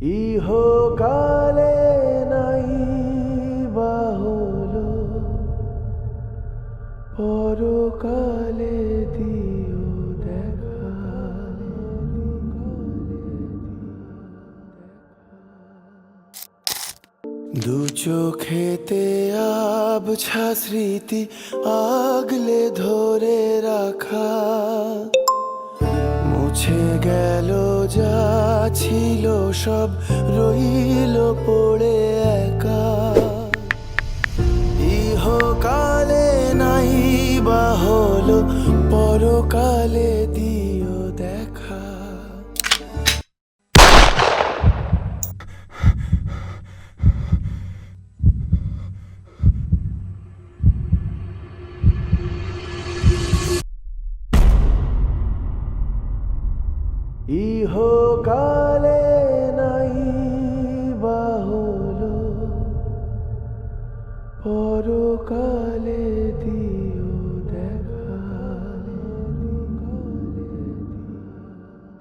ইহকালে নাই বা হলো, পরকালে দিও দেখা। দু চোখেতে আবছা স্মৃতি আগলে ধরে রাখা, মুছে গেল যা ছিল সব রইল পড়ে একা। ইহকালে নাই বা হলো, পরকালে দিও দেখা। ইহকালে নাই বা হলো, পরকালে দিও